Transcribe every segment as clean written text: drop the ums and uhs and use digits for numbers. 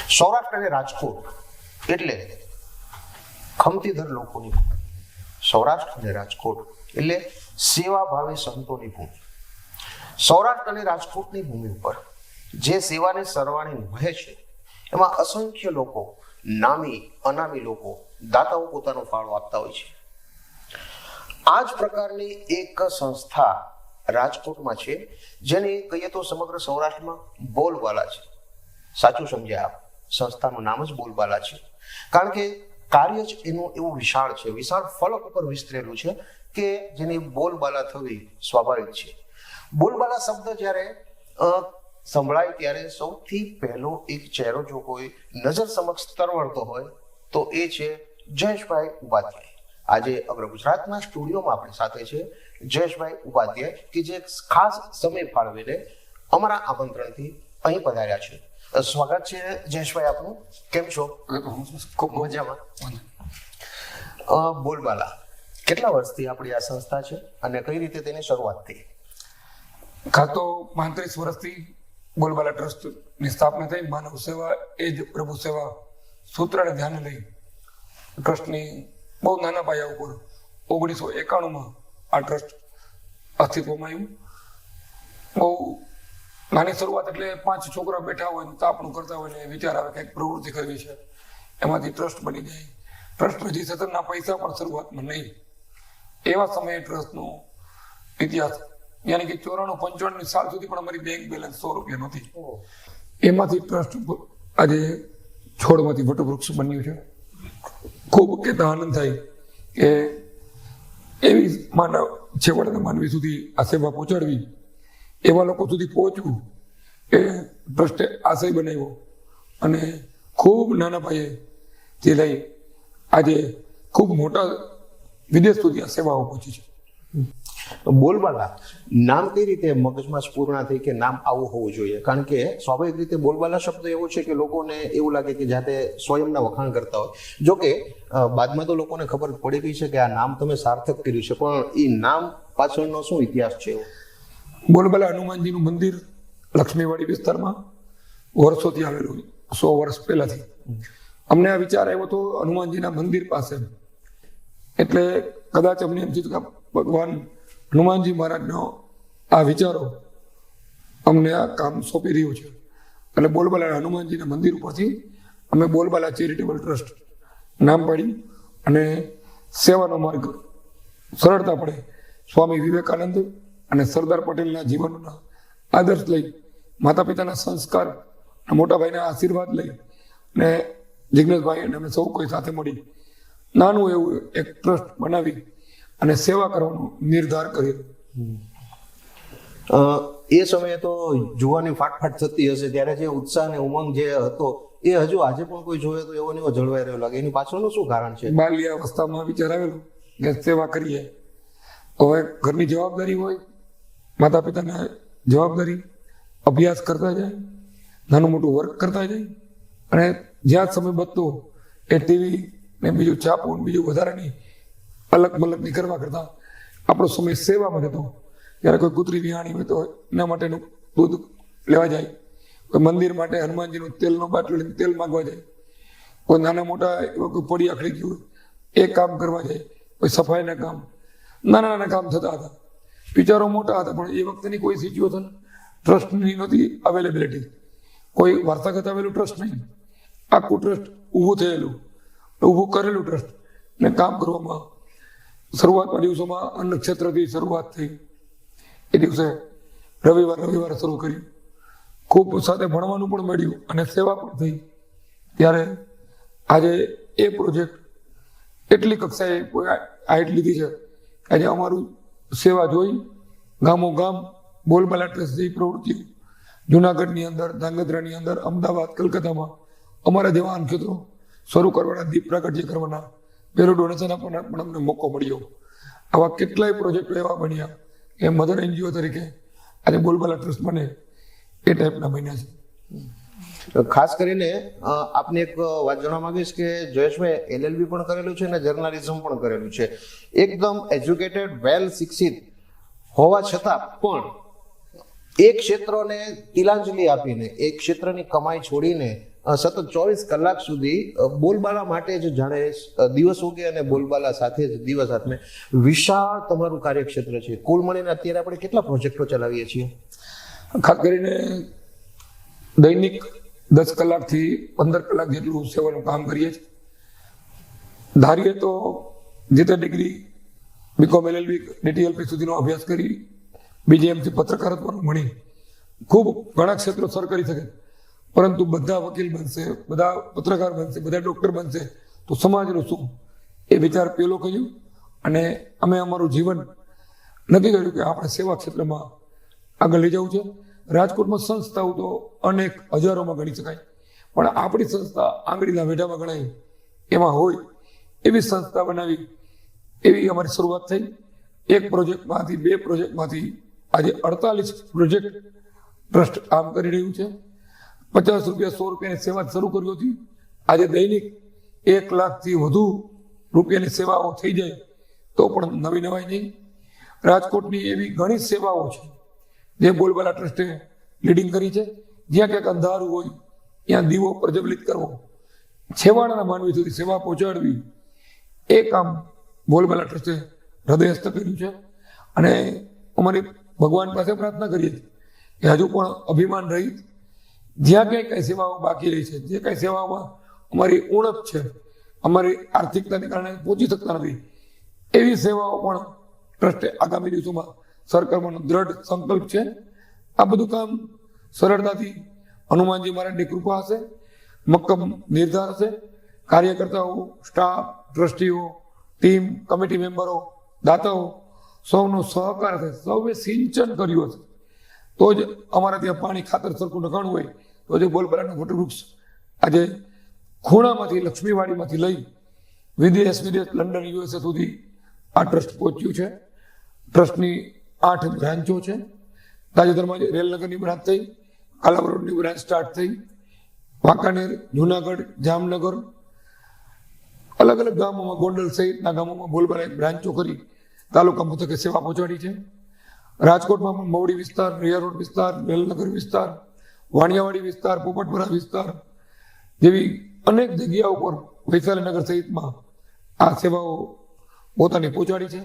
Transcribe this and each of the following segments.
સૌરાષ્ટ્ર અને રાજકોટ એટલે ખમતીધર લોકોની ભૂમિ. સૌરાષ્ટ્ર અને રાજકોટ એટલે સેવાભાવી સંતોની ભૂમિ. સૌરાષ્ટ્ર અને રાજકોટની ભૂમિ ઉપર જે સેવાને સરવાણી વહે છે એમાં અસંખ્ય લોકો, નામી અનામી લોકો, દાતાઓ પોતાનો ફાળો આપતા હોય છે. આ જ પ્રકારની એક સંસ્થા રાજકોટમાં છે, જેને કહીએ તો સમગ્ર સૌરાષ્ટ્રમાં બોલબાલા છે. સાચું સમજ્યા આપ, સંસ્થાનું નામ જ બોલબાલા છે, કારણ કે કાર્ય જ એનું એવું વિશાળ છે, વિશાળ ફલક ઉપર વિસ્તરેલું છે કે જેની બોલબાલા થવી સ્વાભાવિક છે. બોલબાલા શબ્દ જ્યારે સંભળાય ત્યારે સૌથી પહેલો એક ચહેરો જો કોઈ નજર સમક્ષ તરવડતો હોય તો એ છે જયેશભાઈ ઉપાધ્યાય. આજે અગ્ર ગુજરાતના સ્ટુડિયોમાં આપણી સાથે છે જયેશભાઈ ઉપાધ્યાય, કે જે ખાસ સમય ફાળવીને અમારા આમંત્રણથી અહીં પધાર્યા છે. સ્વાગત છે જયેશભાઈ આપનું. કેમ છો? ખૂબ મજામાં. બોલબાલા કેટલા વર્ષથી આપણી આ સંસ્થા છે અને કઈ રીતે તેની શરૂઆત થઈ? ખાસ તો 35 વર્ષથી બોલબાલા ટ્રસ્ટની સ્થાપના થઈ. માનવ સેવા એ જ પ્રભુ સેવા સૂત્રને ધ્યાને લઈ ટ્રસ્ટની બહુ નાના પાયા ઉપર 1991માં આ ટ્રસ્ટ અસ્તિત્વમાં આવ્યું. બહુ નાની શરૂઆત એટલે 5 છોકરા બેઠા હોય ને તાપણું કરતા હોય ને વિચાર આવે કંઈક પ્રવૃત્તિ કરવી છે, એમાંથી ટ્રસ્ટ બની જાય. ટ્રસ્ટ રજીસ્ટ્રેશનના પૈસા પણ શરૂઆતમાં નહીં. એવા સમયે ટ્રસ્ટનો ઇતિહાસ યાની કે 94-95 સાલ સુધી પણ અમારી બેંક બેલેન્સ 100 રૂપિયા નથી. એમાંથી ટ્રસ્ટ આજે છોડમાંથી વટવૃક્ષ બન્યું છે. ખૂબ કહેતા આનંદ થાય કે એવી માનવ છેવાડાના માનવી સુધી આ સેવા પહોંચાડવી, એવા લોકો સુધી પહોંચવું એ ટ્રસ્ટે આશય બનાવ્યો અને ખૂબ નાના પાયે જે લઈ આજે ખૂબ મોટા વિદેશ સુધી આ સેવાઓ પહોંચી છે. બોલબાલા નામ કઈ રીતે મગજમાં સ્ફૂર્ણા થઈ કે નામ આવું હોવું જોઈએ? કારણ કે સ્વાભાવિક રીતે બોલબાલા શબ્દ એવો છે કે લોકોને એવું લાગે કે જાતે સ્વયંના વખાણ કરતા હોય. જોકે બાદમાં તો લોકોને ખબર પડી ગઈ છે કે આ નામ તમે સાર્થક કર્યું છે, પણ એ નામ પાછળનો શું ઇતિહાસ છે? બોલબાલા હનુમાનજીનું મંદિર લક્ષ્મીવાડી વિસ્તારમાં વર્ષોથી આવેલું, 100 વર્ષ પહેલાથી. અમને આ વિચાર આવ્યો હતો હનુમાનજીના મંદિર પાસે, એટલે કદાચ અમને એમ થયું કે ભગવાન હનુમાનજી મહારાજનો આ વિચારો અમને આ કામ સોંપી રહ્યું છે. એટલે બોલબાલા હનુમાનજીના મંદિર ઉપરથી અમે બોલબાલા ચેરિટેબલ ટ્રસ્ટ નામ પાડ્યું અને સેવાનો માર્ગ સરળતા પડે. સ્વામી વિવેકાનંદ અને સરદાર પટેલના જીવનના આદર્શ લઈ, માતા પિતાના સંસ્કાર, મોટા ભાઈના આશીર્વાદ લઈ અને જિજ્ઞેશભાઈ અને અમે સૌ કોઈ સાથે મળી નાનું એવું એક ટ્રસ્ટ બનાવી અને સેવા કરવાનો નિર્ધાર કર્યો. એ સમયે તો જુવાની ફાટફાટ થતી હશે, ત્યારે જે ઉત્સાહ અને ઉમંગ જે હતો એ હજુ આજે પણ કોઈ જોવે તો એવો ને એવો જળવાઈ રહ્યો લાગે. એની પાછળનું શું કારણ છે? બાલ્ય અવસ્થામાં વિચાર આવેલો કે સેવા કરીએ. હવે ઘરની જવાબદારી હોય, માતા પિતાના જવાબદારી, અભ્યાસ કરતા જાય, નાનું મોટું વર્ક કરતા જાય અને જ્યાં સમય બચતો એ ટીવી ને બીજું છાપવું બીજું વધારાની અલગ મલગની કરવા કરતા આપણો સમય સેવામાં જતો. જ્યારે કોઈ કૂતરી વિહાણી હોય તો એના માટેનું દૂધ લેવા જાય, કોઈ મંદિર માટે હનુમાનજીનું તેલનો બાટલો લઈને તેલ માંગવા જાય, કોઈ નાના મોટા કોઈ પડી આખડી ગયું હોય એ કામ કરવા જાય, કોઈ સફાઈના કામ, નાના નાના કામ થતા હતા. વિચારો મોટા હતા, પણ એ વખતેની કોઈ સિચ્યુએશન ટ્રસ્ટની નહોતી અવેલેબિલિટી. કોઈ વારસાગત આવેલું ટ્રસ્ટ નહીં, આખું ટ્રસ્ટ ઊભું થયેલું, ઊભું કરેલું ટ્રસ્ટ ને કામ કરવામાં શરૂઆતના દિવસોમાં અન્ન ક્ષેત્રથી શરૂઆત થઈ. એ દિવસે રવિવાર શરૂ કર્યું. ખૂબ સાથે ભણવાનું પણ મળ્યું અને સેવા પણ થઈ. ત્યારે આજે એ પ્રોજેક્ટ એટલી કક્ષાએ હાઈટ લીધી છે કે આજે અમારું સેવા જોઈ ગામો ગામ બોલબાલા ટ્રસ્ટ જેવી પ્રવૃત્તિઓ જુનાગઢની અંદર, ધાંગધ્રાની અંદર, અમદાવાદ, કલકત્તામાં અમારા જેવા અનક્ષેત્રો શરૂ કરવાના, દીપ પ્રાગટ્ય કરવાના, પહેલું ડોનેશન આપવાના પણ અમને મોકો મળ્યો. આવા કેટલાય પ્રોજેક્ટો એવા બન્યા કે મધર એનજીઓ તરીકે આજે બોલબાલા ટ્રસ્ટ બને એ ટાઈપના બન્યા છે. ખાસ કરીને આપને એક વાત જણાવવા માંગીશ કે જયેશભાઈ LLB પણ કરેલું છે અને જર્નાલિઝમ પણ કરેલું છે. એકદમ એજ્યુકેટેડ, વેલ શિક્ષિત હોવા છતાં પણ એક ક્ષેત્રને તિલાંજલિ આપીને, એક ક્ષેત્રની કમાઈ છોડીને સતત 24 કલાક સુધી બોલબાલા માટે જ જાણે દિવસ ઉગે અને બોલબાલા સાથે જ દિવસ આત્મે વિશાળ તમારું કાર્યક્ષેત્ર છે. કુલ મળીને અત્યારે આપણે કેટલા પ્રોજેક્ટો ચલાવીએ છીએ? ખાસ કરીને દૈનિક 10 કલાકથી 15 કલાક જેટલું સેવાનું કામ કરીએ છીએ. ધારીએ તો જે તે ડિગ્રી બીકોમ LLB DTLP સુધીનો અભ્યાસ કરી BJMથી પત્રકારત્વનું મળી ખૂબ ઘણા ક્ષેત્રો સર કરી શકે, પરંતુ બધા વકીલ બનશે, બધા પત્રકાર બનશે, બધા ડૉક્ટર બનશે તો સમાજનું શું? એ વિચાર પેલો કર્યો અને અમે અમારું જીવન નક્કી કર્યું કે આપણે સેવા ક્ષેત્રમાં આગળ લઈ જવું છે. રાજકોટમાં સંસ્થાઓ તો અનેક હજારોમાં ગણી શકાય, પણ આપણી સંસ્થા આંગળીના વેઢામાં ગણાય એમાં હોય એવી સંસ્થા બનાવી, એવી અમારી શરૂઆત થઈ. એક પ્રોજેક્ટમાંથી 2 પ્રોજેક્ટમાંથી આજે 48 પ્રોજેક્ટ ટ્રસ્ટ કામ કરી રહ્યું છે. 50 રૂપિયા 100 રૂપિયાની સેવા શરૂ કરી હતી, આજે દૈનિક 1 લાખથી વધુ રૂપિયાની સેવાઓ થઈ જાય તો પણ નવી નવાઈ નહીં. રાજકોટની એવી ઘણી સેવાઓ છે જે બોલબાલા ટ્રસ્ટે લીડિંગ કરી છે. જ્યાં ક્યાંક અંધારું હોય ત્યાં દીવો પ્રજ્વલિત કરવો, છેવાડાના માનવી સુધી સેવા પહોંચાડવી, એ કામ બોલબાલા ટ્રસ્ટે હૃદયસ્થ કર્યું છે. અને અમારી ભગવાન પાસે પ્રાર્થના કરીએ છીએ કે હજુ પણ અભિમાન રહિત જ્યાં ક્યાંય કઈ સેવાઓ બાકી રહી છે, જે કઈ સેવાઓમાં અમારી ઉણપ છે, અમારી આર્થિકતાને કારણે પહોંચી શકતા નથી, એવી સેવાઓ પણ ટ્રસ્ટે આગામી દિવસોમાં સર કરવાનો દ્રઢ સંકલ્પ છે. આ બધું કામ સરળતાથી હનુમાનજી મહારાજની કૃપા હશે, મક્કમ નિર્ધાર હશે, કાર્યકર્તાઓ, સ્ટાફ, ટ્રસ્ટીઓ, ટીમ, કમિટી મેમ્બરો, દાતાઓ સૌનો સહકાર હશે, સૌએ સિંચન કર્યું હશે તો જ અમારા ત્યાં પાણી ખાતર સરખું નખાણું હોય તો જે બોલબાલાનું મોટું વૃક્ષ આજે ખૂણામાંથી લક્ષ્મીવાડીમાંથી લઈ વિદેશ લંડન USA સુધી આ ટ્રસ્ટ પહોંચ્યું છે. ટ્રસ્ટની 8 બ્રાન્ચો છે. તાજેતરમાં જે રેલનગરની બ્રાન્ચ થઈ, કાલાવરોડની બ્રાન્ચ સ્ટાર્ટ થઈ, વાંકાનેર, જુનાગઢ, જામનગર, અલગ અલગ ગામોમાં, ગોંડલ સહિતના ગામોમાં બોલબાલા બ્રાન્ચો કરી તાલુકા મથકે સેવા પહોંચાડી છે. રાજકોટમાં પણ મવડી વિસ્તાર, રિયા રોડ વિસ્તાર, રેલનગર વિસ્તાર, વાણિયાવાડી વિસ્તાર, પોપટપરા વિસ્તાર જેવી અનેક જગ્યાઓ પર વૈશાલીનગર સહિતમાં આ સેવાઓ પોતાની પહોંચાડી છે.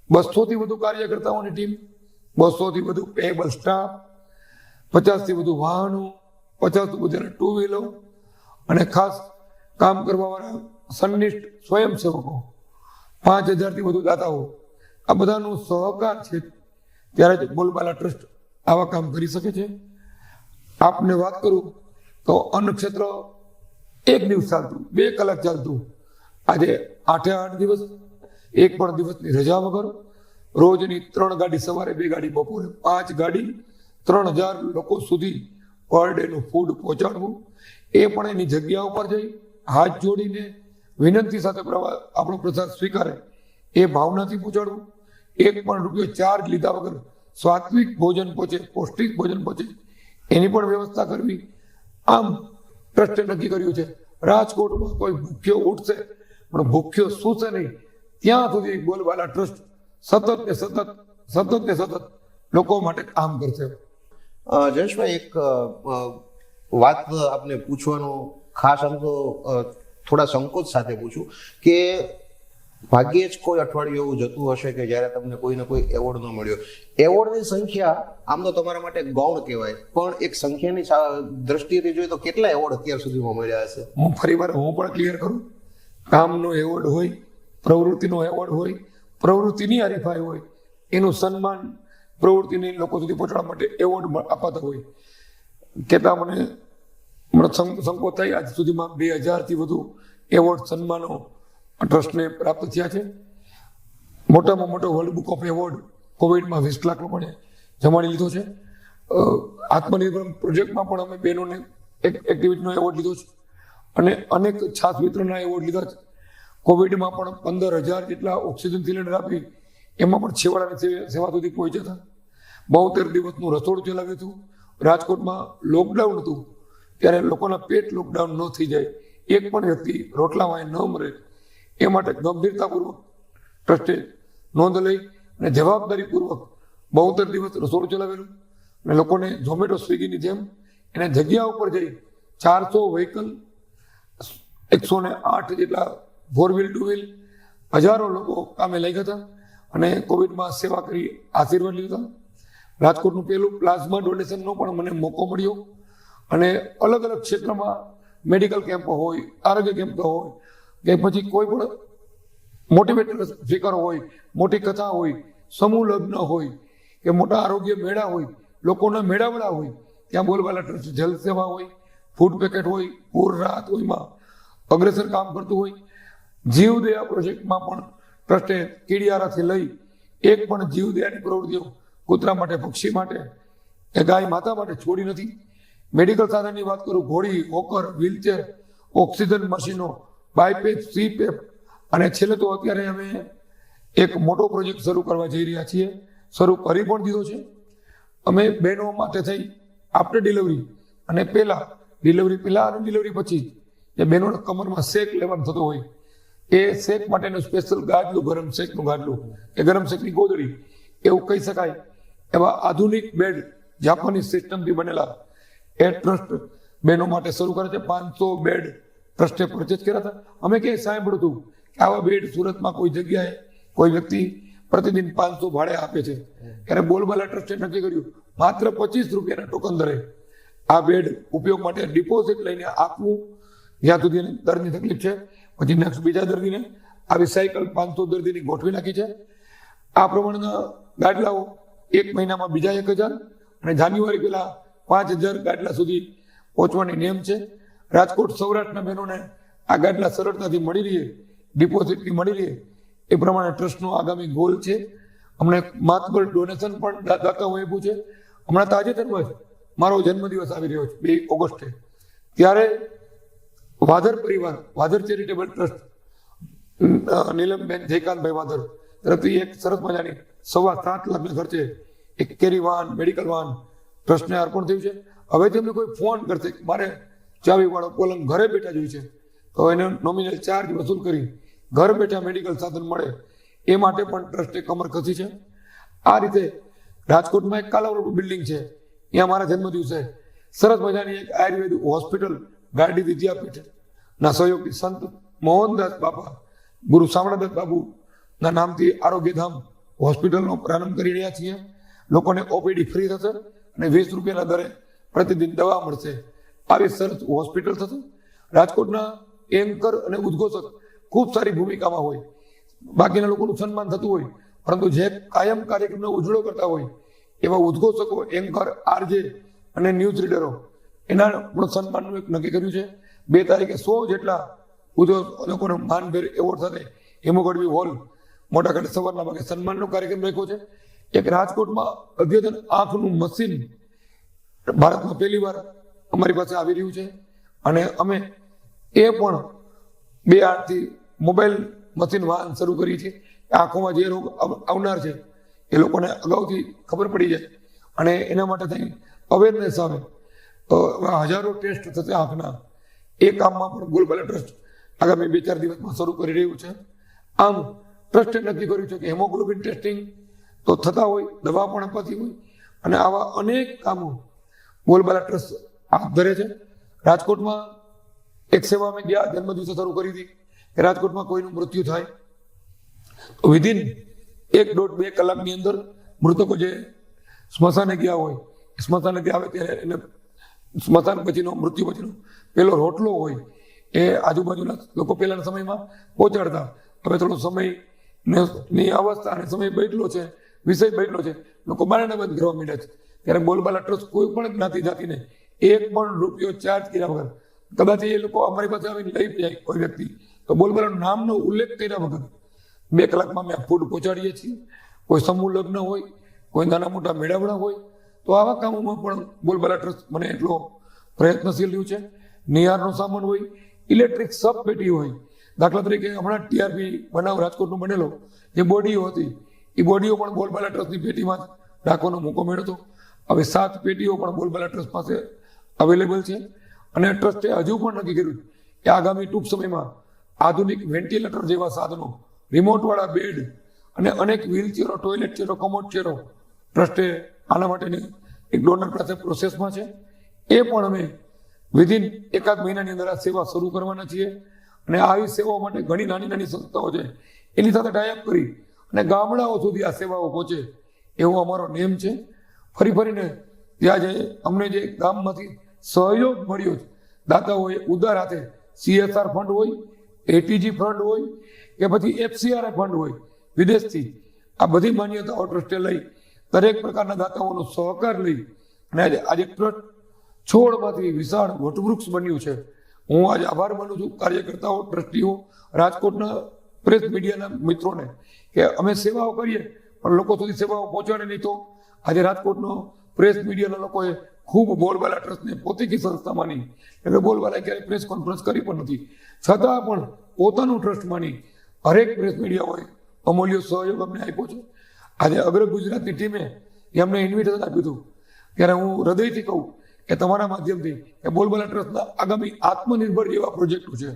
200થી વધુ કાર્યકર્તાઓની ટીમ, 200થી વધુ પેએબલ સ્ટાફ, 50થી વધુ વાહનો, 50થી વધુ ટુ વ્હીલો અને ખાસ કામ કરવાવાળા સન્નિષ્ઠ સ્વયંસેવકો, 5000થી વધુ દાતાઓ, આ બધાનો સહકાર છે ત્યારે જ બોલબાલા ટ્રસ્ટ આવા કામ કરી શકે છે. આપને વાત કરું તો અન્ન ક્ષેત્ર 1 દિવસ ચાલતું, 2 કલાક ચાલતું, આજે 8 દિવસ, એક પણ દિવસની રજા વગર રોજની 3 ગાડી સવારે, 2 ગાડી બપોરે, 5 ગાડી 3000 લોકો સુધી પર ડેનું ફૂડ પહોંચાડવું, એ પણ એની જગ્યા ઉપર જઈ હાથ જોડીને વિનંતી સાથે આપણો પ્રસાદ સ્વીકારે એ ભાવનાથી પહોંચાડવું. 1 પણ રૂપિયો ચાર્જ લીધા વગર સાત્વિક ભોજન પહોંચે, પૌષ્ટિક ભોજન પહોંચે એની પણ વ્યવસ્થા કરવી. આમ ટ્રસ્ટે નક્કી કર્યું છે રાજકોટમાં કોઈ ભૂખ્યો ઉઠશે પણ ભૂખ્યો સૂશે નહીં ત્યાં સુધી બોલબાલા ટ્રસ્ટ સતત ને સતત લોકો માટે કામ કરશે. જયેશભાઈ, એક વાત આપને પૂછવાનું ખાસ, આમ તો થોડા સંકોચ સાથે પૂછું કે ભાગ્યે જ કોઈ અઠવાડિયું એવું જતું હશે કે જ્યારે તમને કોઈને કોઈ એવોર્ડ ન મળ્યો. એવોર્ડની સંખ્યા આમ તો તમારા માટે ગૌણ કહેવાય, પણ એક સંખ્યાની દ્રષ્ટિએ જોઈએ તો કેટલા એવોર્ડ અત્યાર સુધીમાં મળ્યા હશે? હું પણ ક્લિયર કરું, કામનો એવોર્ડ હોય, પ્રવૃત્તિનો એવોર્ડ હોય, પ્રવૃત્તિની હરીફાઈ હોય, એનું સન્માન પ્રવૃત્તિને લોકો સુધી પહોંચાડવા માટે એવોર્ડ અપાતા હોય. કહેતા મને સંકોચ થાય, આજ સુધીમાં 2000થી વધુ એવોર્ડ સન્માનો ટ્રસ્ટને પ્રાપ્ત થયા છે. મોટામાં મોટો વર્લ્ડ બુક ઓફ એવોર્ડ કોવિડમાં 20 લાખ લોકોને જમાડી લીધો છે. આત્મનિર્ભર પ્રોજેક્ટમાં પણ અમે બહેનોને એક એક્ટિવિટીનો એવોર્ડ લીધો છે અને અનેક છાસ વિતરણના એવોર્ડ લીધા છે. કોવિડમાં પણ 15,000 જેટલા ઓક્સિજન સિલિન્ડર આપી એમાં પણ છેવાડાની સેવા સુધી પહોંચ્યા હતા. 72 દિવસનું રસોડું ચલાવ્યું હતું. રાજકોટમાં લોકડાઉન હતું ત્યારે લોકોના પેટ લોકડાઉન ન થઈ જાય, એક પણ વ્યક્તિ રોટલા વાય ન મરે એ માટે ગંભીરતાપૂર્વક ટ્રસ્ટે નોંધ લઈ અને જવાબદારીપૂર્વક 72 દિવસ રસોડું ચલાવેલું અને લોકોને ઝોમેટો સ્વિગીની જેમ એને જગ્યા ઉપર જઈ 400 વ્હીકલ, 108 જેટલા 4 વ્હીલ 2 વ્હીલ, હજારો લોકો કામે લાગ્યા હતા અને કોવિડમાં સેવા કરી આશીર્વાદ લીધા. રાજકોટનું પહેલું પ્લાઝમા ડોનેશનનો પણ મને મોકો મળ્યો અને અલગ અલગ ક્ષેત્રમાં મેડિકલ કેમ્પ હોય, આરોગ્ય કેમ્પ હોય કે પછી કોઈ પણ મોટિવેટર સ્પીકર હોય, મોટી કથા હોય, સમૂહ લગ્ન હોય કે મોટા આરોગ્ય મેળા હોય, લોકોના મેળાવડા હોય, ત્યાં બોલબાલા ટ્રસ્ટ જલ સેવા હોય, ફૂડ પેકેટ હોય, પૂર રાહત હોયમાં અગ્રેસર કામ કરતું હોય. જીવદયા પ્રોજેક્ટમાં પણ ટ્રસ્ટે કીડિયારાથી લઈ એક પણ જીવદયાની પ્રવૃત્તિઓ કૂતરા માટે, પક્ષી માટે કે ગાય માતા માટે છોડી નથી. મેડિકલ સાધનની વાત કરું, ઘોડી, વોકર, વ્હીલચેર, ઓક્સિજન મશીનો, બાયપેપ, સીપેપ અને છેલ્લે તો અત્યારે અમે એક મોટો પ્રોજેક્ટ શરૂ કરવા જઈ રહ્યા છીએ, શરૂ કરી પણ દીધો છે. અમે બહેનો માટે થઈ આફ્ટર ડિલિવરી અને ડિલિવરી પહેલા અને ડિલિવરી પછી જે બહેનોના કમરમાં શેક લેવાનું થતો હોય એ શેક માટેનું સ્પેશિયલ ગાદલું, ગરમ શેકનું ગાદલું કે ગરમ શેકની ગોદડી એવું કહી શકાય એવા આધુનિક બેડ જાપાનીઝ સિસ્ટમથી બનેલા એ ટ્રસ્ટ બહેનો માટે શરૂ કરે છે. 500 બેડ ટ્રસ્ટે પરચેસ કર્યા હતા. અમે ક્યાંય સાંભળ્યું હતું કે આવા બેડ સુરતમાં કોઈ જગ્યાએ કોઈ વ્યક્તિ પ્રતિદિન 500 ભાડે આપે છે. ત્યારે બોલબાલા ટ્રસ્ટે નક્કી કર્યું માત્ર 25 રૂપિયાના ટોકન દરે આ બેડ ઉપયોગ માટે ડિપોઝિટ લઈને આપવું. જ્યાં સુધી દર્દની તકલીફ છે પછી નેક્સ્ટ બીજા દર્દીને આવી સાયકલ 500 દર્દીની ગોઠવી નાખી છે. આ પ્રમાણેના ગાડલાઓ એક મહિનામાં બીજા 1000 અને જાન્યુઆરી પહેલા 5000 ગાડલા સુધી પહોંચવાની નેમ છે. રાજકોટ સૌરાષ્ટ્રના બહેનોને આ ગાડલા સરળતાથી મળી રહે, ડિપોઝિટથી મળી રહે એ પ્રમાણે ટ્રસ્ટનો આગામી ગોલ છે. અમને માતબર ડોનેશન પણ દાતાઓ આપ્યું છે. હમણાં તાજેતરમાં જ મારો જન્મદિવસ આવી રહ્યો છે 2 ઓગસ્ટે, ત્યારે વાધર પરિવાર, વાધર ચેરિટેબલ ટ્રસ્ટ, નીલમબેન જયકાંતભાઈ વાધર તરફથી એક સરસ મજાની 7.25 લાખના ખર્ચે એક કેરી વાન, મેડિકલ વાન ટ્રસ્ટને અર્પણ થયું છે. હવે તેમને કોઈ ફોન કરશે મારે ચાવીવાળો પલંગ ઘરે બેઠા જોઈએ છે તો એને નોમિનલ ચાર્જ વસૂલ કરી ઘર બેઠા મેડિકલ સાધન મળે એ માટે પણ ટ્રસ્ટે કમર કસી છે. આ રીતે રાજકોટમાં એક કાલાવડ બિલ્ડિંગ છે, ત્યાં મારા જન્મદિવસે સરસ મજાની એક આયુર્વેદ હોસ્પિટલ ગાર્ડી વિદ્યાપીઠના સહયોગથી સંત મોહનદાસ બાપા, ગુરુ શામળાદાસ બાબુના નામથી આરોગ્યધામ હોસ્પિટલનો પ્રારંભ કરી રહ્યા છીએ. લોકોને ઓપીડી ફ્રી થશે અને 20 રૂપિયાના દરે પ્રતિદિન દવા મળશે. આવી સરસ હોસ્પિટલ થશે. રાજકોટના એન્કર અને ઉદ્ઘોષક ખૂબ સારી ભૂમિકામાં હોય, બાકીના લોકોનું સન્માન થતું હોય, પરંતુ જે કાયમ કાર્યક્રમને ઉજળો કરતા હોય એવા ઉદ્ઘોષકો, એન્કર, આરજે અને ન્યૂઝ રીડરો એના પણ સન્માનનું એક નક્કી કર્યું છે. 2 તારીખે 100 જેટલા લોકોને માનભેર એવોર્ડ સાથે હેમોગડવી હોલ મોટા ખાતે સવારના ભાગે સન્માનનો કાર્યક્રમ રાખ્યો છે. એક રાજકોટમાં અદ્યતન આંખનું મશીન ભારતમાં પહેલી વાર અમારી પાસે આવી રહ્યું છે અને અમે એ પણ 2-8થી મોબાઈલ મશીન વાહન શરૂ કરી છે. આંખોમાં જે રોગ આવનાર છે એ લોકોને અગાઉથી ખબર પડી જાય અને એના માટે થઈ અવેરનેસ આવે તો હજારો ટેસ્ટ થશે આંખના. એ કામમાં પણ બોલબાલા ટ્રસ્ટ આગામી 2-4 દિવસમાં શરૂ કરી રહ્યું છે. આમ ટ્રસ્ટે નક્કી કર્યું છે કે હેમોગ્લોબિન ટેસ્ટિંગ તો થતા હોય, દવા પણ અપાતી હોય અને આવા અનેક કામો બોલબાલા ટ્રસ્ટ હાથ ધરે છે. રાજકોટમાં એક સેવા અમે ગયા જન્મદિવસે શરૂ કરી હતી કે રાજકોટમાં કોઈનું મૃત્યુ થાય તો વિધિન 1.5-2 કલાકની અંદર મૃતકો જે સ્મશાને ગયા હોય, સ્મશાનેથી આવે ત્યારે એને સ્મશાન પછીનો, મૃત્યુ પછીનો પેલો રોટલો હોય એ આજુબાજુના લોકો પહેલાના સમયમાં પહોંચાડતા. હવે થોડો સમયની અવસ્થા અને સમય બદલો છે, વિષય બદલો છે, લોકો બારણા બંધ કરવા માંડ્યા છે. ત્યારે બોલબાલા ટ્રસ્ટ કોઈ પણ જ્ઞાતિ જાતિને 1 પણ રૂપિયો ચાર્જ કર્યા વગર, કદાચ એ લોકો અમારી પાસે આવીને લઈ જાય કોઈ વ્યક્તિ તો બોલબાલાનું નામનો ઉલ્લેખ કર્યા વગર 2 કલાકમાં અમે ફૂડ પહોંચાડીએ છીએ. કોઈ સમૂહ લગ્ન હોય, કોઈ નાના મોટા મેળાવડા હોય તો આવા કામોમાં પણ બોલબાલા ટ્રસ્ટ મને એટલો પ્રયત્નશીલ રહ્યું છે. નિહારનો સામાન હોય, ઇલેક્ટ્રિક સબ પેટી હોય, દાખલા તરીકે હમણાં ટીઆરપી બનાવ રાજકોટનો બનેલો જે બોડીઓ હતી એ બોડીઓ પણ બોલબાલા ટ્રસ્ટની પેટીમાં જ રાખવાનો મોકો મળ્યો હતો. હવે 7 પેટીઓ પણ બોલબાલા ટ્રસ્ટ પાસે અવેલેબલ છે અને ટ્રસ્ટે હજુ પણ નક્કી કર્યું કે આગામી ટૂંક સમયમાં આધુનિક વેન્ટિલેટર જેવા સાધનો, રિમોટવાળા બેડ અને અનેક વ્હીલચેરો, ટોયલેટ ચેરો, કમોડ ચેરો ટ્રસ્ટે આના માટેની એક ડોનર પાસે પ્રોસેસમાં છે. એ પણ અમે વિધિન એકાદ મહિનાની અંદર આ સેવા શરૂ કરવાના છીએ અને આવી સેવાઓ માટે ઘણી નાની નાની સંસ્થાઓ છે એની સાથે ટાઈઅપ કરી અને ગામડાઓ સુધી આ સેવાઓ પહોંચે એવો અમારો નેમ છે. ફરીને ત્યાં જે અમને જે ગામમાંથી સહયોગ મળ્યો છે દાતાઓએ ઉદાર હાથે CSR ફંડ હોય, ATG ફંડ હોય કે પછી FCRI ફંડ હોય વિદેશથી, આ બધી માન્યતાઓ ટ્રસ્ટે લઈ દરેક પ્રકારના દાતાઓનો સહકાર લઈ અને આજે ટ્રસ્ટ છોડમાંથી વિશાળ વટવૃક્ષ બન્યું છે. હું આજે આભાર માનું છું કાર્યકર્તાઓ, ટ્રસ્ટીઓ, રાજકોટના પ્રેસ મીડિયાના મિત્રોને કે અમે સેવાઓ કરીએ પણ લોકો સુધી સેવાઓ પહોંચાડે નહીં. તો આજે રાજકોટનો પ્રેસ મીડિયાના લોકોએ ખૂબ બોલબાલા ટ્રસ્ટને પોતેકી સંસ્થા માની, એટલે બોલબાલા ક્યારેય પ્રેસ કોન્ફરન્સ કરી પણ નથી, છતાં પણ પોતાનું ટ્રસ્ટ માની હરેક પ્રેસ મીડિયાઓએ અમૂલ્ય સહયોગ અમને આપ્યો છે. આજે અગ્ર ગુજરાતની ટીમે એમને ઇન્વિટેશન આપ્યું હતું ત્યારે હું હૃદયથી કહું કે તમારા માધ્યમથી કે બોલબાલા ટ્રસ્ટના આગામી આત્મનિર્ભર જેવા પ્રોજેક્ટો છે.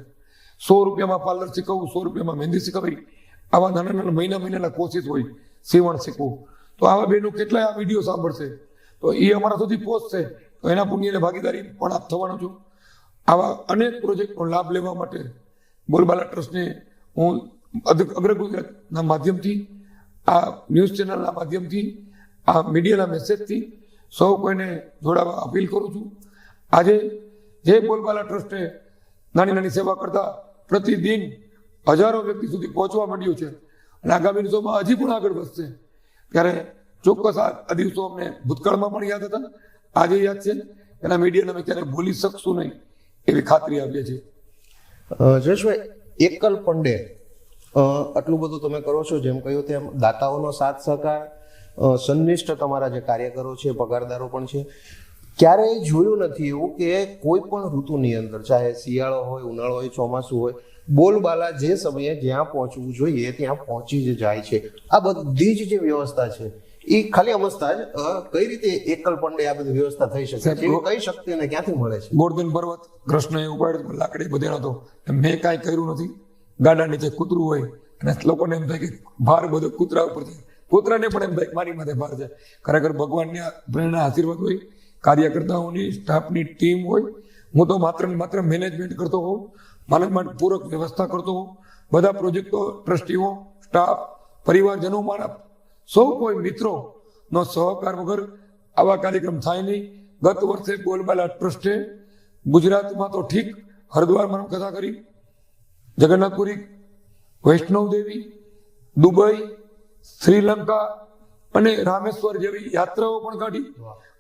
100 રૂપિયામાં પાર્લર શીખવવું, 100 રૂપિયામાં મહેંદી શીખવી, આવા નાના નાના મહિનાના કોર્સિસ હોય, સીવણ શીખવું. તો આવા બહેનો કેટલાય આ વિડીયો સાંભળશે તો એ અમારા સુધી પહોંચશે તો એના પુણ્યને ભાગીદારી પણ આપ થવાનો છું. આવા અનેક પ્રોજેક્ટનો લાભ લેવા માટે બોલબાલા ટ્રસ્ટને હું અગ્ર ગુજરાતના માધ્યમથી, આ ન્યૂઝ ચેનલના માધ્યમથી, આ મીડિયાના મેસેજથી સૌ કોઈને જોડાવા અપીલ કરું છું. આજે જે બોલબાલા ટ્રસ્ટે નાની નાની સેવા કરતા પ્રતિદિન હજારો વ્યક્તિ સુધી પહોંચવા માંડ્યું છે અને આગામી દિવસોમાં હજી પણ આગળ વધશે. ત્યારે ચોક્કસ આ દિવસો અમને ભૂતકાળમાં પણ યાદ હતા, આજે યાદ છે. એના મીડિયાને અમે ક્યારેય ભૂલી શકશું નહીં એવી ખાતરી આપીએ છીએ. જયેશભાઈ, એકલ પંડે આટલું બધું તમે કરો છો, જેમ કહ્યું તેમ દાતાઓનો સાથ સહકાર, સંનિષ્ઠ તમારા જે કાર્યકરો છે, પગારદારો પણ છે. ક્યારેય જોયું નથી એવું કે કોઈ પણ ઋતુની અંદર, ચાહે શિયાળો હોય, ઉનાળો હોય, ચોમાસું હોય, બોલબાલા જે સમયે જ્યાં પહોંચવું જોઈએ ત્યાં પહોંચી જ જાય છે. આ બધી જ જે વ્યવસ્થા છે એ ખાલી અમસ્તા જ કઈ રીતે એકલ પંડે આ બધી વ્યવસ્થા થઈ શકે છે, કઈ શક્તિ અને ક્યાંથી મળે છે? ગોર્ધન પર્વત કૃષ્ણએ ઉપાડ્યો, લાકડી બધે નતો, મેં કાંઈ કર્યું નથી. ગાડા નીચે કૂતરું હોય અને લોકોને એમ થાય કે ભાર બધો કૂતરા ઉપર છે, કૂતરાને પણ એમ થાય કે મારી માથે ભાર છે. ખરેખર ભગવાનની પ્રેરણા, આશીર્વાદ હોય, કાર્યકર્તાઓની, સ્ટાફની ટીમ હોય. હું તો માત્ર ને માત્ર મેનેજમેન્ટ કરતો હોઉં, માનવમાં પૂરક વ્યવસ્થા કરતો હોઉં. બધા પ્રોજેક્ટો, ટ્રસ્ટીઓ, સ્ટાફ, પરિવારજનો, મારા સૌ કોઈ મિત્રોનો સહકાર વગર આવા કાર્યક્રમ થાય નહીં. ગત વર્ષે બોલબાલા ટ્રસ્ટે ગુજરાતમાં તો ઠીક, હરિદ્વારમાં કથા કરી, જગન્નાથપુરી, વૈષ્ણવ દેવી, દુબઈ, શ્રીલંકા અને રામેશ્વર જેવી યાત્રાઓ પણ કાઢી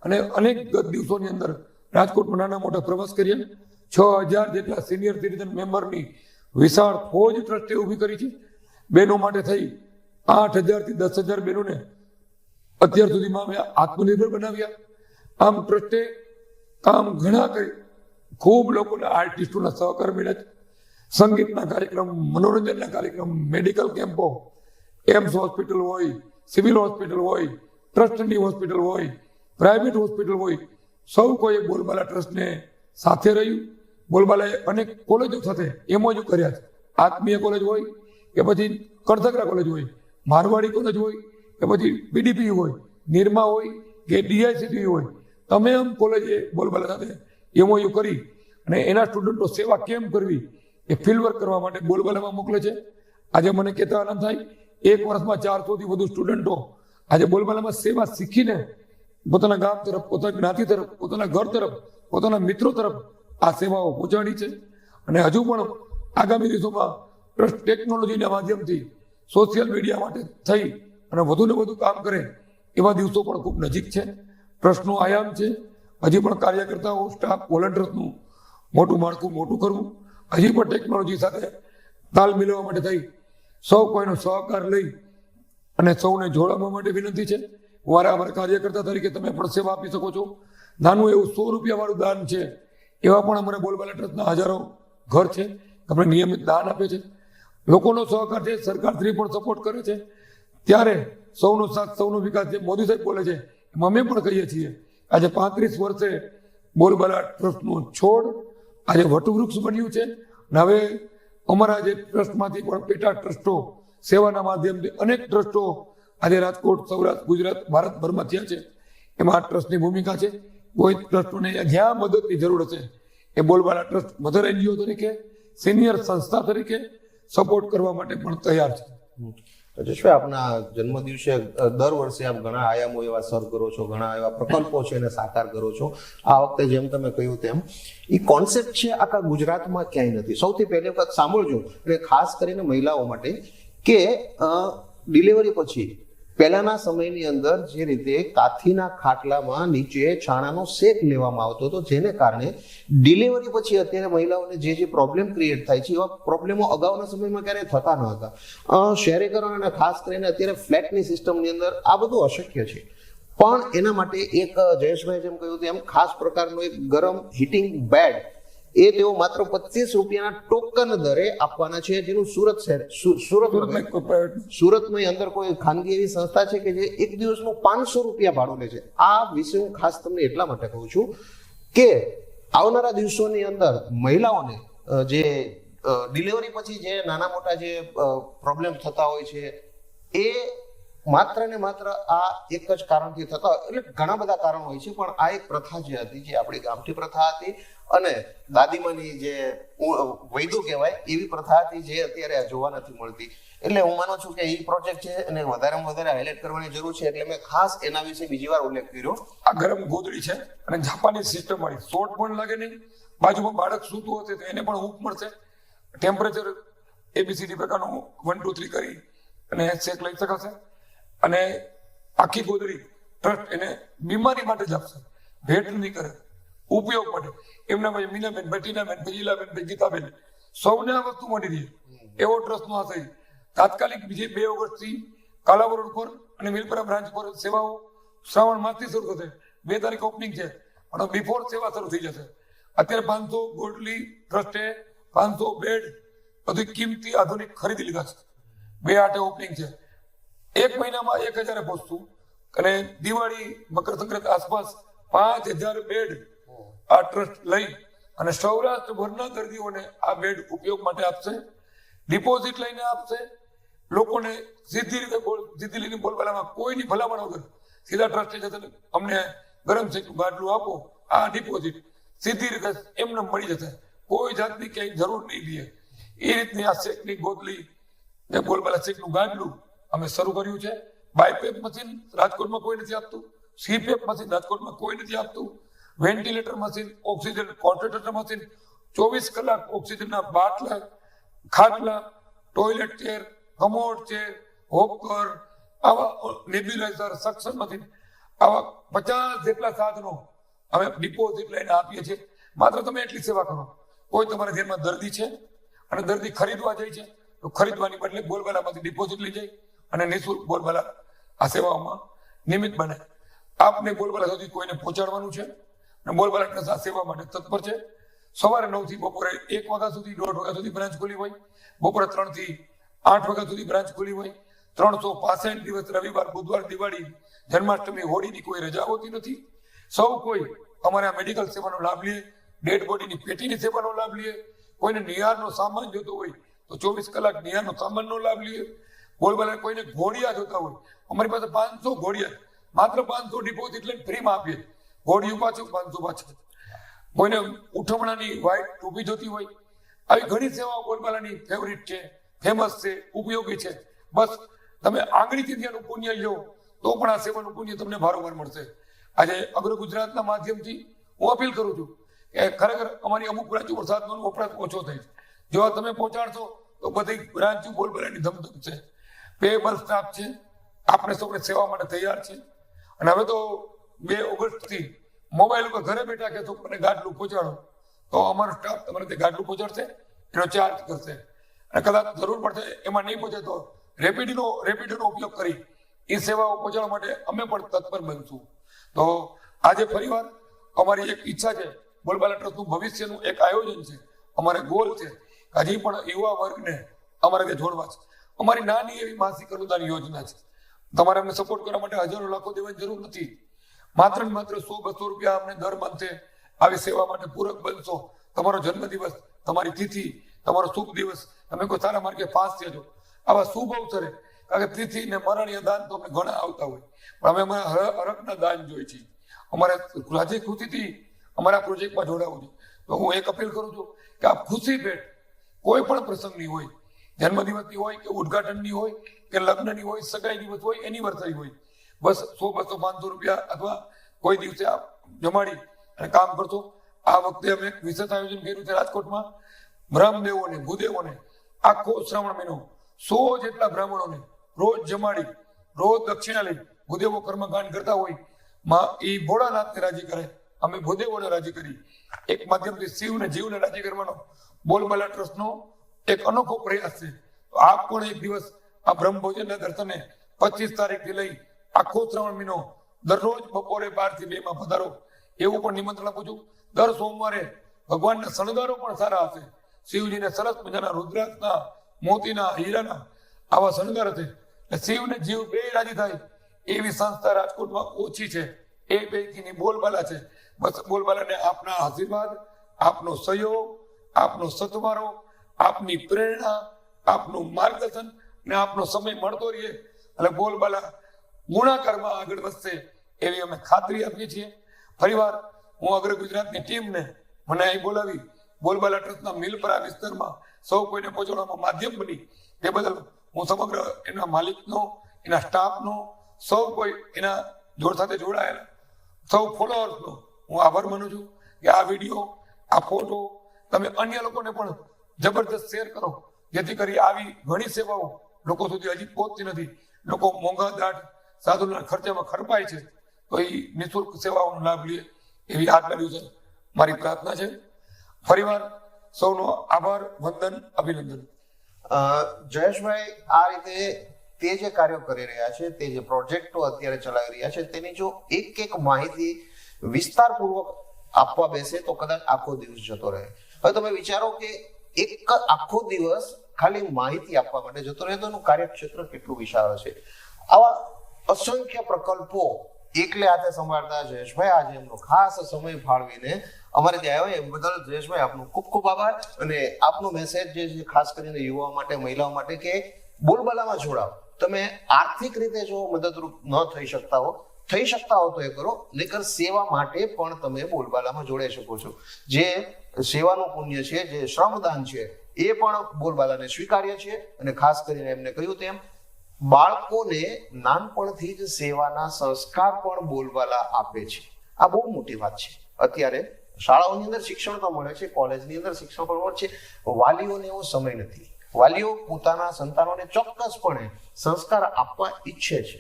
અને અનેક ગત દિવસોની અંદર રાજકોટમાં નાના મોટા પ્રવાસ કર્યા. 6000 જેટલા સિનિયર સિટીઝન મેમ્બરની વિશાળ ફોજ ટ્રસ્ટે ઊભી કરી છે. બહેનો માટે થઈ 8000 થી 10000 બહેનોને અત્યાર સુધીમાં અમે આત્મનિર્ભર બનાવ્યા. આમ ટ્રસ્ટે કામ ઘણા કરી, ખૂબ લોકોના આર્ટિસ્ટોના સહકાર મળ્યા છે. સંગીતના કાર્યક્રમ, મનોરંજનના કાર્યક્રમ, મેડિકલ કેમ્પો, એમ્સ હોસ્પિટલ હોય, સિવિલ હોસ્પિટલ હોય, ટ્રસ્ટની હોસ્પિટલ હોય, પ્રાઇવેટ હોસ્પિટલ હોય, સૌ કોઈ બોલબાલા ટ્રસ્ટને સાથે રહ્યું. બોલબાલાએ અનેક કોલેજો સાથે એમઓયુ કર્યા છે. આત્મીય કોલેજ હોય કે પછી કણથકરા કોલેજ હોય, મારવાડી કોલેજ હોય કે પછી PDP હોય, નિરમા હોય કે DICT હોય, તમામ કોલેજે બોલબાલા સાથે એમઓયુ કરી અને એના સ્ટુડન્ટો સેવા કેમ કરવી એ ફિલ્ડ વર્ક કરવા માટે બોલબાલામાં મોકલે છે. આજે મને કહેતા આનંદ થાય, 1 વર્ષમાં 400 થી વધુ સ્ટુડન્ટો આજે બોલબાલામાં સેવા શીખીને પોતાના ગામ તરફ, પોતાના જ્ઞાતિ તરફ, પોતાના ઘર તરફ, પોતાના મિત્રો તરફ આ સેવાઓ પહોંચાડી છે. અને હજુ પણ આગામી દિવસોમાં ટ્રસ્ટ ટેકનોલોજીના માધ્યમથી સોશિયલ મીડિયા માટે થઈ અને વધુને વધુ કામ કરે એવા દિવસો પણ ખૂબ નજીક છે. ટ્રસ્ટનો આયામ છે હજી પણ કાર્યકર્તાઓ, સ્ટાફ, વોલન્ટિયર્સનું મોટું માળખું મોટું કરવું, હજી પણ ટેકનોલોજી સાથે તાલ મિલાવવા માટે થઈ સૌ કોઈનો સહકાર લઈ અને સૌને જોડવા માટે વિનંતી છે. અમારા કાર્યકર્તા તરીકે તમે પણ સેવા આપી શકો છો. નાનું એવું 100 રૂપિયા દાન છે, એવા પણ અમારા બોલબાલા ટ્રસ્ટના હજારો ઘર છે, આપણે નિયમિત દાન આપે છે. લોકોનો સહકાર છે, સરકારશ્રી પણ સપોર્ટ કરે છે. ત્યારે સૌનો સાથ, સૌનો વિકાસ જે મોદી સાહેબ બોલે છે એમાં અમે પણ કહીએ છીએ. આજે 35 વર્ષે બોલબાલા ટ્રસ્ટનું છોડ આજે વટવૃક્ષ બન્યું છે. અને હવે અમારા જે ટ્રસ્ટમાંથી પણ પેટા ટ્રસ્ટો સેવાના માધ્યમથી અનેક ટ્રસ્ટો આજે રાજકોટ, સૌરાષ્ટ્ર, ગુજરાત, ભારતભરમાં થયા છે. એમાં આ ટ્રસ્ટની ભૂમિકા છે. કોઈ ટ્રસ્ટોને જ્યાં મદદની જરૂર હશે એ બોલબાલા ટ્રસ્ટ મધર એનજીઓ તરીકે સિનિયર સંસ્થા તરીકે સપોર્ટ કરવા માટે પણ તૈયાર છે. જશભાઈ, આપના જન્મ દિવસે દર વર્ષે આપ ઘણા આયામો એવા સર કરો છો, ઘણા એવા પ્રકલ્પો છે એને સાકાર કરો છો. આ વખતે જેમ તમે કહ્યું તેમ એ કોન્સેપ્ટ છે આખા ગુજરાતમાં ક્યાંય નથી. સૌથી પહેલી વખત સાંભળજો, એટલે ખાસ કરીને મહિલાઓ માટે, કે ડિલિવરી પછી પહેલાના સમયની અંદર જે રીતે કાથીના ખાટલામાં નીચે છાણાનો શેક લેવામાં આવતો હતો, જેને કારણે ડિલિવરી પછી અત્યારે મહિલાઓને જે પ્રોબ્લેમ ક્રિએટ થાય છે, એવા પ્રોબ્લેમો અગાઉના સમયમાં ક્યારેય થતા ન હતા. શહેરીકરણ અને ખાસ કરીને અત્યારે ફ્લેટની સિસ્ટમની અંદર આ બધું અશક્ય છે. પણ એના માટે એક જયેશભાઈ જેમ કહ્યું તેમ ખાસ પ્રકારનો એક ગરમ હીટિંગ બેડ એ તેઓ માત્ર 25 રૂપિયાના ટોકન દરે આપવાના છે, જેનું સુરતમાં અંદર કોઈ ખાનગી એવી સંસ્થા છે કે જે એક દિવસનું 500 રૂપિયા ભાડું લે છે. આ વિશે હું ખાસ તમને એટલા માટે કહું છું કે આવનારા દિવસોની અંદર મહિલાઓને જે ડિલિવરી પછી જે નાના મોટા જે પ્રોબ્લેમ થતા હોય છે, એ માત્ર ને માત્ર આ એક જ કારણથી થતા, એટલે ઘણા બધા કારણ હોય છે, પણ આ એક પ્રથા જે હતી, જે આપણી ગામઠી પ્રથા હતી અને દાદીમાની જે વૈદુ કહેવાય એવી પ્રથા હતી, જે અત્યારે જોવા નથી મળતી. એટલે હું માનું છું કે એ પ્રોજેક્ટ છે એને વધારેમાં વધારે હાઇલાઇટ કરવાની જરૂર છે, એટલે મેં ખાસ એના વિશે બીજી વાર ઉલ્લેખ કર્યો. આ ગરમ ગોદડી છે અને જાપાની સિસ્ટમ વાળી, શોર્ટ પણ લાગે નહીં, બાજુમાં બાળક સૂતું હશે તો એને પણ હૂંફ મળશે, ટેમ્પરેચર ABCD પ્રકારનું 1 2 3 કરી અને શેક લઈ શકાશે. અને આખી ગોદડી ટ્રસ્ટ એને બીમારી માટે જ આપશે, ભેટ નહીં કરે, ઉપયોગ માટે. એમના ભાઈ મીનાબેન, બટીનાબેન, ગીલાબેન, ગીતાબેન, સૌને આ વસ્તુ મળી રહી એવો ટ્રસ્ટનો આશય. તાત્કાલિક બીજી 2 ઓગસ્ટથી કાલાવડ રોડ પર અને મિલપરા બ્રાન્ચ પર સેવાઓ શ્રાવણ માસથી શરૂ થશે. 2 તારીખ ઓપનિંગ છે, પણ બિફોર સેવા શરૂ થઈ જશે. અત્યારે 500 ગોડલી ટ્રસ્ટે 500 બેડ બધી કિંમતી આધુનિક ખરીદી લીધા છે. 2/8 ઓપનિંગ છે. 1 મહિનામાં 1000 પહોંચતું અને દિવાળી મકર સંક્રાંતિ આસપાસ 5000 બેડ આ ટ્રસ્ટ લઈ અને સૌરાષ્ટ્રભરના દર્દીઓને આ બેડ ઉપયોગ માટે આપશે, ડિપોઝિટ લઈને આપશે. લોકોને સીધી રીતે બોલબાલામાં કોઈની ભલામણ વગર સીધા ટ્રસ્ટે જશે, અમને ગરમ શેકનું ગાડલું આપો, આ ડિપોઝિટ સીધી રીતે એમને મળી જશે, કોઈ જાતની ક્યાંય જરૂર નહીં રહે. એ રીતની આ શેકની ગોદલી ને બોલબાલા શેકનું ગાડલું અમે શરૂ કર્યું છે. બાયપેપ મશીન રાજકોટમાં કોઈ નથી આપતું, સીપેપ મશીન રાજકોટમાં કોઈ નથી આપતું, ventilator machine, oxygen concentrator machine, 24 કલાક ઓક્સિજનના બાટલા, ખાટલા, toilet chair, commode chair, hawker, આવા નેબ્યુલાઇઝર, સક્શન મશીન, આવા 50 જેટલા સાધનો અમે ડિપોઝિટ લઈને આપીએ છીએ. માત્ર તમે એટલી સેવા કરો. કોઈ તમારા ઘરમાં દર્દી છે અને દર્દી ખરીદવા જાય છે તો ખરીદવાની બદલે બોલબાલામાંથી ડિપોઝિટ લઈ જાય અને નિઃશુલ્ક બોલબાલા આ સેવાઓમાં નિમિત્ત બને. આપને બોલબાલા સુધી કોઈને પહોંચાડવાનું છે અને બોલબાલા ટ્રસ્ટ આ સેવા માટે તત્પર છે. સવારે 9 થી બપોરે 1 વાગ્યા સુધી, 1:30 વાગ્યા સુધી બ્રાન્ચ ખુલ્લી હોય. બપોરે 3 થી 8 વાગ્યા સુધી બ્રાન્ચ ખુલ્લી હોય. 365 દિવસ રવિવાર, બુધવાર, દિવાળી, જન્માષ્ટમી, હોળીની કોઈ રજા હોતી નથી. સૌ કોઈ અમારે આ મેડિકલ સેવાનો લાભ લે, ડેડ બોડીની પેટીની સેવાનો લાભ લે. કોઈને નિહારનો સામાન જોતો હોય તો 24 કલાક નિહારનો સામાનનો લાભ લે. બોલબાલા કોઈને ઘોડિયા જોતા હોય, અમારી પાસે 500 ઘોડિયા, માત્ર 500 ડિપોઝિટ લઈને ફ્રીમાં આપીએ. ઘોડિયું પાછું 500 પાછું. કોઈને ઉઠમણાની વ્હાઈટ ટોપી જોતી હોય, આવી ઘણી સેવાઓ બોલબાલાની ફેવરિટ છે, ફેમસ છે, ઉપયોગી છે. બસ તમે આંગળીથી ત્યાંનું પુણ્ય લો તો પણ આ સેવાનું પુણ્ય તમને ભારોભાર મળશે. આજે અગ્ર ગુજરાતના માધ્યમથી હું અપીલ કરું છું કે ખરેખર અમારી અમુક બ્રાન્ચો પર સાધનોનો વપરાશ ઓછો થાય છે. જો તમે પહોંચાડશો તો બધી બ્રાન્ચો બોલબાલાની ધમધમ છે. પેએબલ સ્ટાફ છે, આપણે સૌને સેવા માટે તૈયાર છે. અને હવે તો 2 ઓગસ્ટથી મોબાઈલ ઉપર ઘરે બેઠા કે તો મને ગાડલું પહોંચાડો તો અમારો સ્ટાફ તમારે તે ગાડલું પહોંચાડશે, એનો ચાર્જ કરશે. અને કદાચ જરૂર પડશે એમાં નહીં પહોંચે તો રેપિડોનો ઉપયોગ કરી એ સેવાઓ પહોંચાડવા માટે અમે પણ તત્પર બનશું. તો આજે ફરીવાર અમારી એક ઈચ્છા છે, બોલબાલા ટ્રસ્ટનું ભવિષ્યનું એક આયોજન છે, અમારે ગોલ છે હજી પણ યુવા વર્ગને અમારે ત્યાં જોડવા છે. અમારી નાની એવી માસિક અનુદાન યોજના છે. તમારે અમને સપોર્ટ કરવા માટે હજારો લાખો દેવાની જરૂર નથી. માત્ર ને માત્ર 100-200 રૂપિયા અમને દર મંથે આવી સેવા માટે પૂરક બનશો. તમારો જન્મદિવસ, તમારી તિથિ, તમારો શુભ દિવસ, તમે કોઈ સારા માર્ગે પાસ થજો, આવા શુભ અવસરે, કારણ કે તિથિ ને મરણીય દાન તો અમને ઘણા આવતા હોય, પણ અમે અમારા હરકના દાન જોઈએ છીએ. અમારે રાજી ખુશીથી અમારા પ્રોજેક્ટમાં જોડાવું છે. તો હું એક અપીલ કરું છું કે આપ ખુશી ભેટ કોઈ પણ પ્રસંગની હોય, જન્મદિવસની હોય કે ઉદઘાટનની હોય કે લગ્નની હોય, સગાઈ દિવસ હોય, એનિવર્સરી હોય, બસ 100, 200, 500 રૂપિયા અથવા કોઈ દિવસે આપ જમાડી અને કામ કરશો. આ વખતે અમે વિશેષ આયોજન કર્યું છે રાજકોટમાં. બ્રહ્મદેવોને, ભૂદેવોને આખો શ્રાવણ મહિનો 100 જેટલા બ્રાહ્મણોને રોજ જમાડી, રોજ દક્ષિણા લઈ ભૂદેવો કર્મકાંડ કરતા હોય. એ ભોળાનાથને રાજી કરે, અમે ભૂદેવોને રાજી કરી. એક માધ્યમથી શિવને, જીવને રાજી કરવાનો બોલબાલા ટ્રસ્ટનો એક અનોખો પ્રયાસ છે. તો આપ પણ એક દિવસ આ બ્રહ્મભોજનના દર્શને 25 તારીખથી લઈ આખો શ્રાવણ મહિનો દરરોજ બપોરે 12 થી 2 માં પધારો એવું પણ નિમંત્રણ આપું છું. દર સોમવારે ભગવાનના શણગારો પણ સારા હશે. શિવજીને સરસ મજાના રુદ્રાક્ષના, મોતીના, હીરાના આવા શણગાર છે. શિવને જીવ બે રાજી થાય એવી સંસ્થા રાજકોટમાં ઓછી છે. એ પૈકીની બોલબાલા છે. બસ બોલબાલાને આપના આશીર્વાદ, આપનો સહયોગ, આપનો સથવારો, આપની પ્રેરણા, આપનું માર્ગદર્શન ને આપનો સમય મળતો રહે એટલે બોલબાલા ગુણાકારમાં આગળ વધશે એવી અમે ખાતરી આપીએ છીએ. ફરીવાર હું અગ્ર ગુજરાતની ટીમને મને અહીં બોલાવી બોલબાલા ટ્રસ્ટના મિલપરા વિસ્તારમાં સૌ કોઈને પહોંચાડવામાં માધ્યમ બની તે બદલ હું સમગ્ર એના માલિકનો, એના સ્ટાફનો, સૌ કોઈ એના જોડ સાથે જોડાયેલા સૌ ફોલોઅર્સનો હું આભાર માનું છું કે આ વિડીયો, આ ફોટો તમે અન્ય લોકોને પણ જબરદસ્ત શેર કરો, જેથી કરી આવી ઘણી સેવાઓ લોકો સુધી હજી પહોંચતી નથી. લોકો મોંઘા દાટ સાધુના ખર્ચામાં ખરપાય છે, તો એ નિઃશુલ્ક સેવાઓનો લાભ લે એવી આજના દિવસે મારી પ્રાર્થના છે. ફરીવાર સૌનો આભાર, વંદન, અભિનંદન. જયેશભાઈ, આ રીતે તે જે કાર્યો કરી રહ્યા છે, તે જે પ્રોજેક્ટો અત્યારે ચલાવી રહ્યા છે, તેની જો એક માહિતી વિસ્તારપૂર્વક આપવા બેસે તો કદાચ આખો દિવસ જતો રહે. હવે તમે વિચારો કે એક આખો દિવસ ખાલી માહિતી આપવા માટે જતો રહે તો એનું કાર્યક્ષેત્ર કેટલું વિશાળ છે. આવા અસંખ્ય પ્રકલ્પો એકલે હાથે સંભાળતા જયેશભાઈ આજે એમનો ખાસ સમય ફાળવીને અમારે ત્યાં આવ્યા એ બદલ જયેશભાઈ આપનો ખૂબ ખૂબ આભાર. અને આપનો મેસેજ જે છે ખાસ કરીને યુવાઓ માટે, મહિલાઓ માટે કે બોલબાલામાં જોડાઓ. તમે આર્થિક રીતે જો મદદરૂપ ન થઈ શકતા હો તો એ કરો, નહીંતર સેવા માટે પણ તમે બોલબાલામાં જોડાઈ શકો છો. જે સેવાનું પુણ્ય છે, જે શ્રમદાન છે, એ પણ બોલબાલાને સ્વીકાર્ય છે. અને ખાસ કરીને એમને કહ્યું તેમ બાળકોને નાનપણથી જ સેવાના સંસ્કાર પણ બોલબાલા આપે છે. આ બહુ મોટી વાત છે. અત્યારે શાળાઓની અંદર શિક્ષણ તો મળે છે, કોલેજની અંદર શિક્ષણ પણ મળે છે, વાલીઓને એવો સમય નથી. વાલીઓ પોતાના સંતાનોને ચોક્કસપણે સંસ્કાર આપવા ઈચ્છે છે,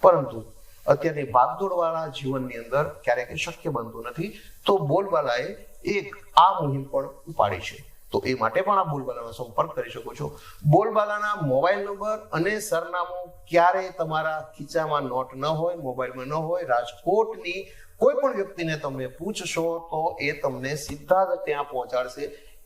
પરંતુ અત્યારની ભાગદોડવાળા જીવનની અંદર ક્યારેક શક્ય બનતું નથી. તો બોલબાલાએ એક આ મુહિમ પણ ઉપાડી છે. તો એ માટે પણ આ બોલબાલાનો સંપર્ક કરી શકો છો. બોલબાલાના મોબાઈલ નંબર અને સરનામું ક્યારેય તમારા ખીચામાં નોટ ન હોય, મોબાઈલમાં ન હોય. રાજકોટની કોઈ પણ વ્યક્તિને તમે પૂછશો તો એ તમને સીધા જ ત્યાં પહોંચાડશે.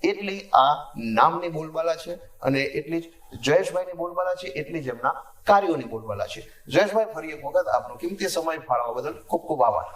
એટલી આ નામની બોલબાલા છે અને એટલી જ જયેશભાઈની બોલબાલા છે, એટલી જ એમના કાર્યોની બોલબાલા છે. જયેશભાઈ, ફરી એક વખત આપનો કિંમતી સમય ફાળવવા બદલ ખૂબ ખૂબ આભાર.